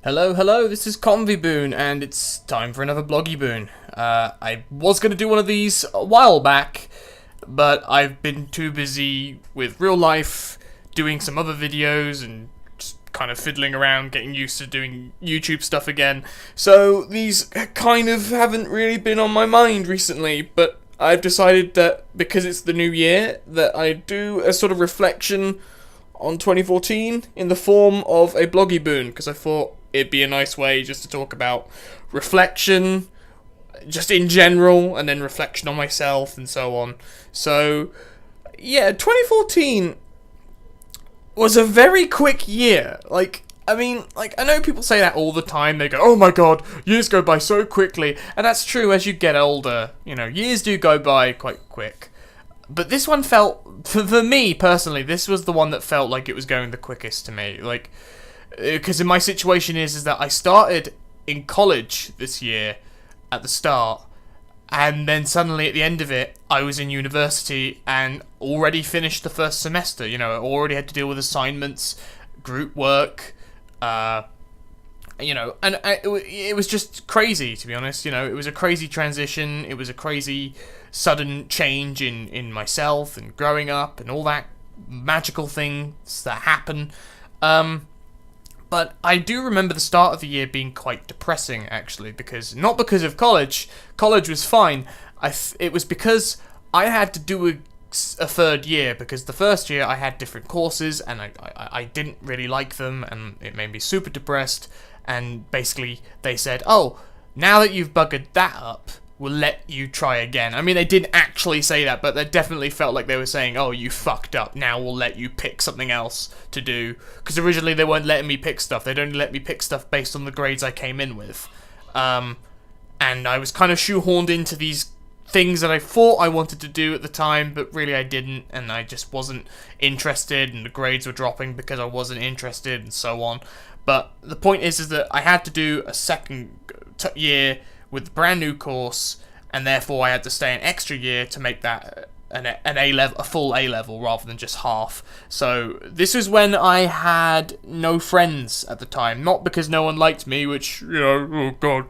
Hello, this is Bloggyboon, and it's time for another Bloggyboon. I was going to do one of these a while back, but I've been too busy with real life, doing some other videos, and just kind of fiddling around, getting used to doing YouTube stuff again. So these kind of haven't really been on my mind recently, but I've decided that because it's the new year, that I do a sort of reflection on 2014 in the form of a Bloggyboon, because I thought it'd be a nice way just to talk about reflection, just in general, and then reflection on myself and so on. So, yeah, 2014 was a very quick year. I know people say that all the time. They go, oh my god, years go by so quickly. And that's true as you get older. Years do go by quite quick. But this one felt, for me personally, this was the one that felt like it was going the quickest to me. Because in my situation is that I started in college this year at the start, and then suddenly at the end of it, I was in university and already finished the first semester. I already had to deal with assignments, group work, it was just crazy, to be honest. It was a crazy transition. It was a crazy sudden change in myself and growing up and all that magical things that happen. But I do remember the start of the year being quite depressing, actually, not because of college. College was fine. It was because I had to do a third year, because the first year I had different courses and I didn't really like them, and it made me super depressed. And basically they said, oh, now that you've buggered that up, we'll let you try again. I mean, they didn't actually say that, but they definitely felt like they were saying, oh, you fucked up, now we'll let you pick something else to do. Because originally they weren't letting me pick stuff. They'd only let me pick stuff based on the grades I came in with. And I was kind of shoehorned into these things that I thought I wanted to do at the time, but really I didn't, and I just wasn't interested, and the grades were dropping because I wasn't interested, and so on. But the point is that I had to do a second year with a brand new course, and therefore I had to stay an extra year to make that a full A level rather than just half. So this was when I had no friends at the time, not because no one liked me, which, oh god,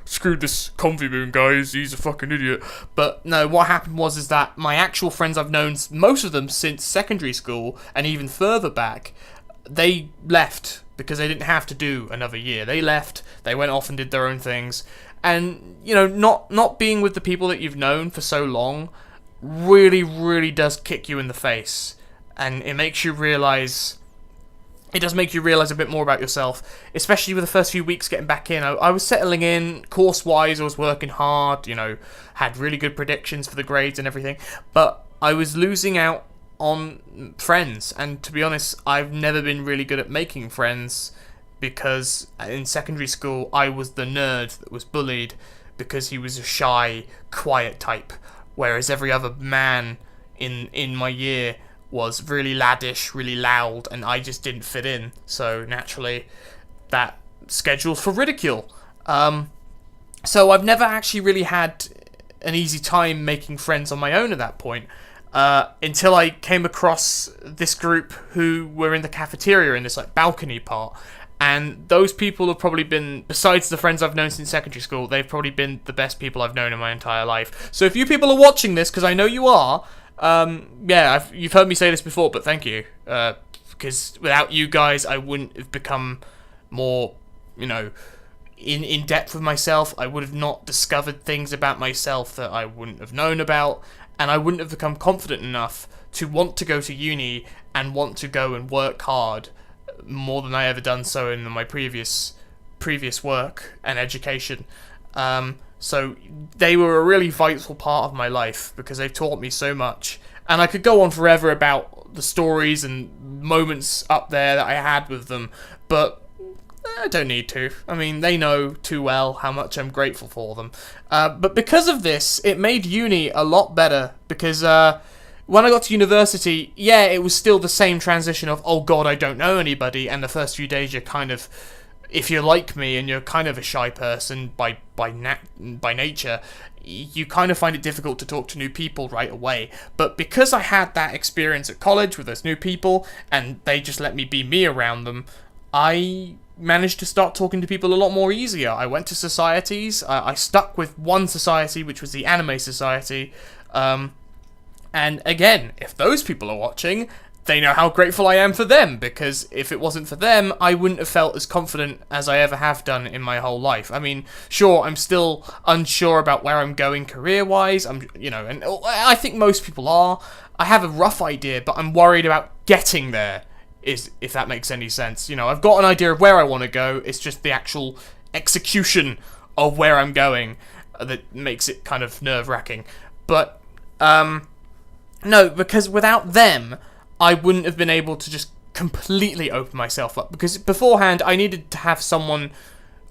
screw this Bloggyboon guy, he's a fucking idiot. But no, what happened was that my actual friends I've known, most of them since secondary school and even further back, they left because they didn't have to do another year. They left, they went off and did their own things. And, not being with the people that you've known for so long really, really does kick you in the face. And it makes you realise, it does make you realise a bit more about yourself, especially with the first few weeks getting back in. I was settling in, course-wise, I was working hard, had really good predictions for the grades and everything, but I was losing out on friends, and to be honest, I've never been really good at making friends, because in secondary school, I was the nerd that was bullied, because he was a shy, quiet type, whereas every other man in my year was really laddish, really loud, and I just didn't fit in. So naturally, that schedules for ridicule. So I've never actually really had an easy time making friends on my own at that point, until I came across this group who were in the cafeteria in this balcony part. And those people have probably been, besides the friends I've known since secondary school, they've probably been the best people I've known in my entire life. So if you people are watching this, because I know you are, you've heard me say this before, but thank you. Because without you guys, I wouldn't have become more, in depth with myself. I would have not discovered things about myself that I wouldn't have known about, and I wouldn't have become confident enough to want to go to uni and want to go and work hard more than I ever done so in my previous work and education. So they were a really vital part of my life, because they've taught me so much. And I could go on forever about the stories and moments up there that I had with them, but I don't need to. I mean, they know too well how much I'm grateful for them. But because of this, it made uni a lot better, because when I got to university, yeah, it was still the same transition of, oh god, I don't know anybody, and the first few days you're kind of, if you're like me and you're kind of a shy person by nature, you kind of find it difficult to talk to new people right away. But because I had that experience at college with those new people, and they just let me be me around them, I managed to start talking to people a lot more easier. I went to societies. I stuck with one society, which was the Anime Society. And again, if those people are watching, they know how grateful I am for them, because if it wasn't for them, I wouldn't have felt as confident as I ever have done in my whole life. I mean, sure, I'm still unsure about where I'm going career-wise, and I think most people are. I have a rough idea, but I'm worried about getting there, if that makes any sense. I've got an idea of where I want to go, it's just the actual execution of where I'm going that makes it kind of nerve-wracking. But, no, because without them, I wouldn't have been able to just completely open myself up, because beforehand I needed to have someone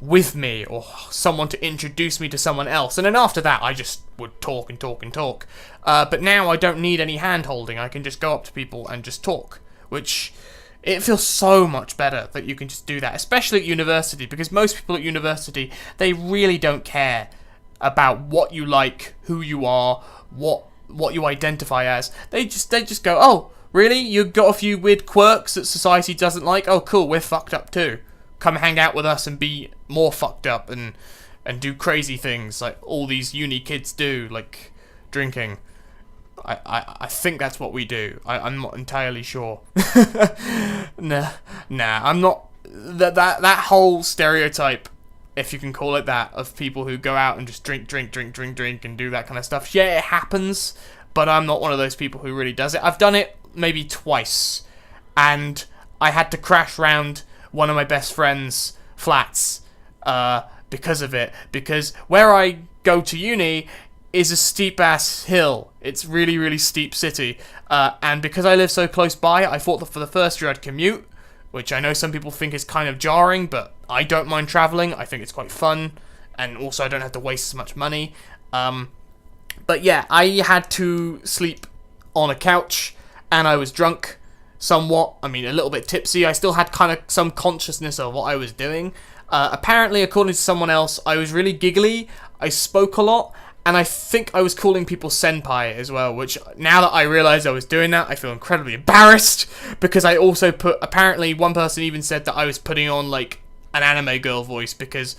with me, or someone to introduce me to someone else, and then after that I just would talk and talk and talk. But now I don't need any hand-holding. I can just go up to people and just talk, which it feels so much better that you can just do that, especially at university, because most people at university, they really don't care about what you like, who you are, what you identify as. They just go, oh, really? You got a few weird quirks that society doesn't like? Oh, cool, we're fucked up too. Come hang out with us and be more fucked up and do crazy things like all these uni kids do, like drinking. I think that's what we do. I'm not entirely sure. Nah, I'm not. That whole stereotype, if you can call it that, of people who go out and just drink and do that kind of stuff. Yeah, it happens, but I'm not one of those people who really does it. I've done it maybe twice, and I had to crash round one of my best friend's flats because of it. Because where I go to uni is a steep-ass hill. It's really, really steep city. And because I live so close by, I thought that for the first year I'd commute, which I know some people think is kind of jarring, but I don't mind travelling. I think it's quite fun, and also I don't have to waste as much money. But yeah, I had to sleep on a couch, and I was drunk somewhat. I mean, a little bit tipsy. I still had kind of some consciousness of what I was doing. Apparently, according to someone else, I was really giggly, I spoke a lot, and I think I was calling people senpai as well, which now that I realise I was doing that, I feel incredibly embarrassed, because I also apparently one person even said that I was putting on like an anime girl voice, because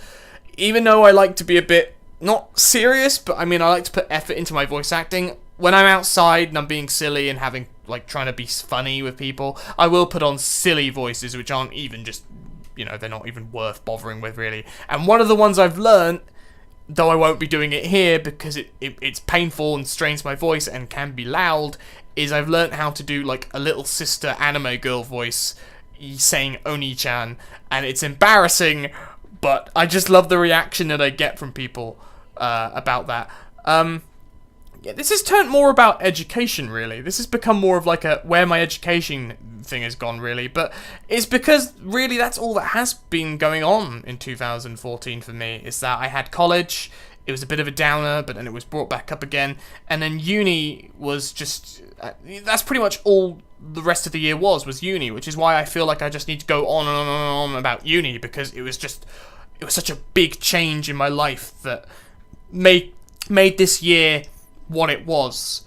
even though I like to be a bit, not serious, but I mean I like to put effort into my voice acting, when I'm outside and I'm being silly and trying to be funny with people, I will put on silly voices which aren't even just, they're not even worth bothering with really. And one of the ones I've learned, though I won't be doing it here because it's painful and strains my voice and can be loud, is I've learned how to do like a little sister anime girl voice saying Oni-chan, and it's embarrassing, but I just love the reaction that I get from people about that. Yeah, this has turned more about education, really. This has become more of like a where my education thing has gone, really. But it's because, really, that's all that has been going on in 2014 for me, is that I had college, it was a bit of a downer, but then it was brought back up again, and then uni was just, that's pretty much all the rest of the year was uni, which is why I feel like I just need to go on and on and on about uni, because it was such a big change in my life that made this year what it was.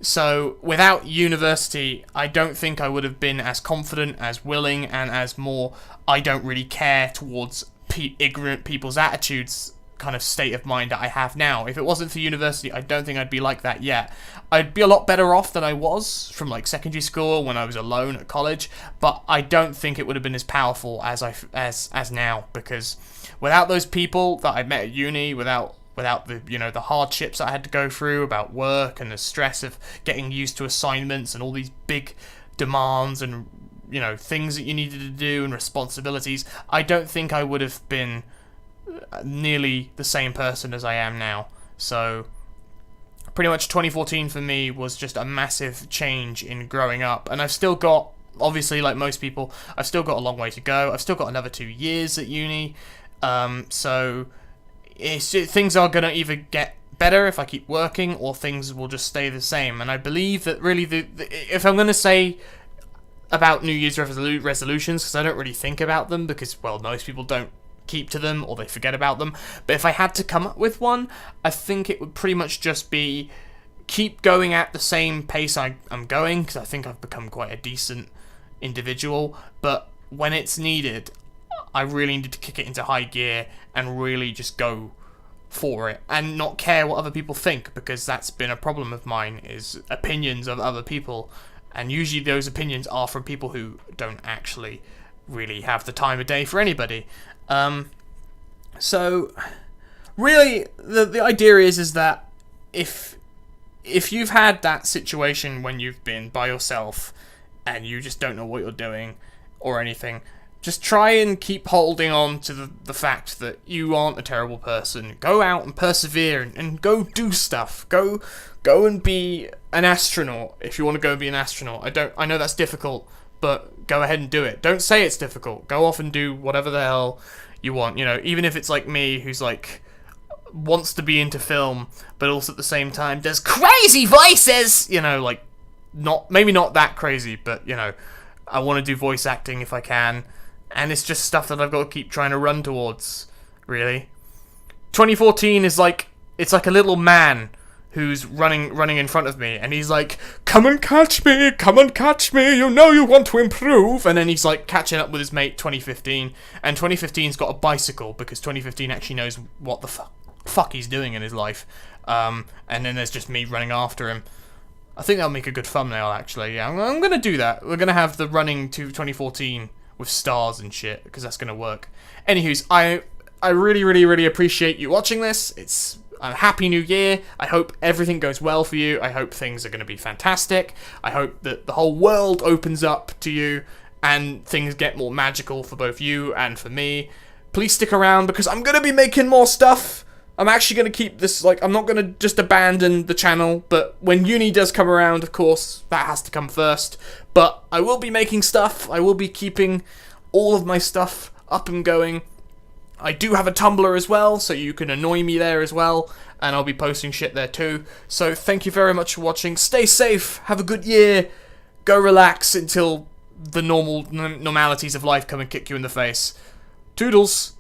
So without university, I don't think I would have been as confident, as willing, and as more I don't really care towards ignorant people's attitudes kind of state of mind that I have now. If it wasn't for university, I don't think I'd be like that yet. I'd be a lot better off than I was from like secondary school when I was alone at college, but I don't think it would have been as powerful as now, because without those people that I met at uni, without the the hardships I had to go through about work and the stress of getting used to assignments and all these big demands and things that you needed to do and responsibilities, I don't think I would have been nearly the same person as I am now. So pretty much 2014 for me was just a massive change in growing up, and I've still got, obviously like most people, I've still got a long way to go. I've still got another 2 years at uni, so things are going to either get better if I keep working, or things will just stay the same. And I believe that really, if I'm going to say about New Year's resolutions, because I don't really think about them, because, well, most people don't keep to them, or they forget about them, but if I had to come up with one, I think it would pretty much just be keep going at the same pace I'm going, because I think I've become quite a decent individual, but when it's needed, I really need to kick it into high gear and really just go for it and not care what other people think, because that's been a problem of mine, is opinions of other people, and usually those opinions are from people who don't actually really have the time of day for anybody. So really the idea is that if you've had that situation when you've been by yourself and you just don't know what you're doing or anything, just try and keep holding on to the fact that you aren't a terrible person. Go out and persevere and go do stuff. Go and be an astronaut if you want to go be an astronaut. I know that's difficult, but go ahead and do it. Don't say it's difficult. Go off and do whatever the hell you want. You know, even if it's like me, who's like wants to be into film, but also at the same time does crazy voices. You know, like maybe not that crazy, but you know, I want to do voice acting if I can. And it's just stuff that I've got to keep trying to run towards, really. 2014 is like, it's like a little man who's running in front of me, and he's like, come and catch me, you know you want to improve, and then he's like catching up with his mate 2015, and 2015's got a bicycle, because 2015 actually knows what the fuck he's doing in his life, and then there's just me running after him. I think that'll make a good thumbnail, actually. Yeah, I'm gonna do that. We're gonna have the running to 2014 with stars and shit, because that's gonna work. Anywho's, I really appreciate you watching this. It's a happy new year. I hope everything goes well for you. I hope things are gonna be fantastic. I hope that the whole world opens up to you and things get more magical for both you and for me. Please stick around, because I'm gonna be making more stuff. I'm actually going to keep this, like, I'm not going to just abandon the channel, but when uni does come around, of course, that has to come first. But I will be making stuff. I will be keeping all of my stuff up and going. I do have a Tumblr as well, so you can annoy me there as well, and I'll be posting shit there too. So thank you very much for watching. Stay safe. Have a good year. Go relax until the normalities of life come and kick you in the face. Toodles.